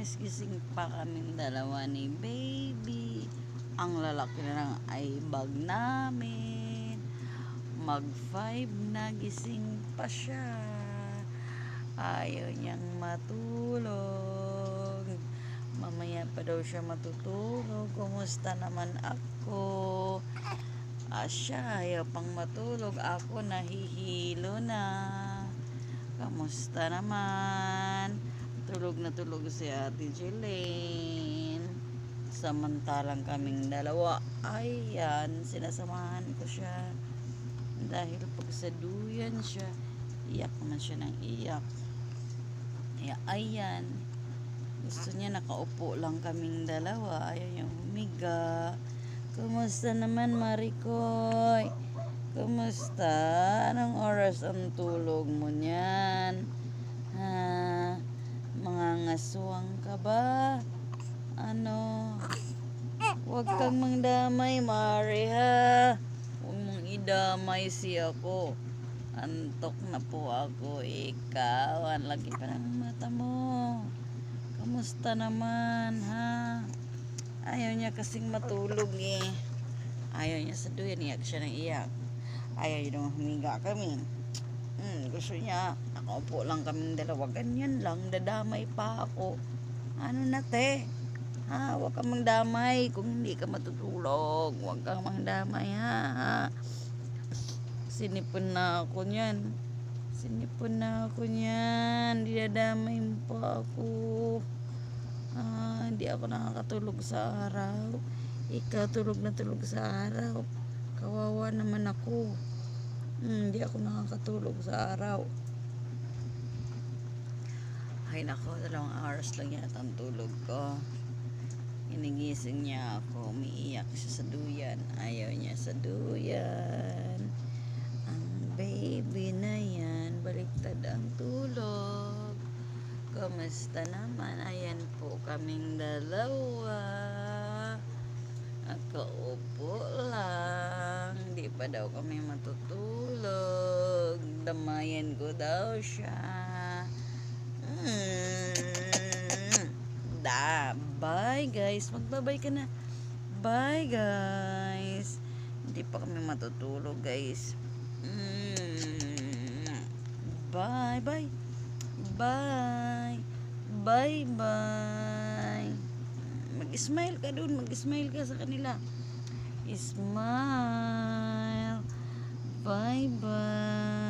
guys, gising pa kaming dalawa ni baby. Ang lalaki na lang ay bag namin. Mag 5 na, gising pa siya. Ayaw niyang matulog. Mamaya pa daw siya matutulog. Kumusta naman ako? Siya ayaw pang matulog. Ako nahihilo na. Kamusta naman? Tulog na tulog si Ate Jelaine. Samantalang kaming dalawa, ayan, sinasamahan ko siya. Dahil pag saduyan siya, iyak naman siya ng iyak. Ayan, gusto niya nakaupo lang kaming dalawa. Ayaw niya humiga. Kumusta naman, Maricoy? Kumusta? Anong oras ang tulog mo niyan? Ha? Mga ngaswang ka ba? Ano? Huwag kang mangdamay, Mari, ha? Huwag mong idamay siya ako. Antok na po ako. Ikaw, ang laki pa ng mata mo. Kamusta naman, ha? Ayaw niya kasing matulog eh. Ayaw niya sa duyan, iyak siya ng iyak. Ayaw niya nung humiga kami. Gusto niya, nakaupo lang kaming dalawa. Ganyan lang, dadamay pa ako. Ano na, te? Ha, huwag kang mangdamay kung hindi ka matutulog. Huwag kang mangdamay, ha? Sinipon na ako niyan. Sinipon na ako niyan. Dinadamay mo pa ako. Hindi ako nakakatulog sa araw. Ikaw tulog na tulog sa araw. Kawawa naman ako. Hindi ako nakakatulog sa araw. Ay nako, 2 hours lang yata ang tulog ko. Inigising niya ako. Umiiyak siya sa duyan. Ayaw niya sa duyan. Ang baby na yan, baliktad ang tulog. Kamusta naman? Ayan po kaming dalawa. Nakaupo lang. Hindi pa daw kami matutulog. Damayan ko daw siya. Bye guys. Magbabay ka na. Bye guys. Hindi pa kami matutulog guys. Bye bye. Bye. Bye bye. Mag-smile ka dun. Mag-smile ka sa kanila. Smile. Bye bye.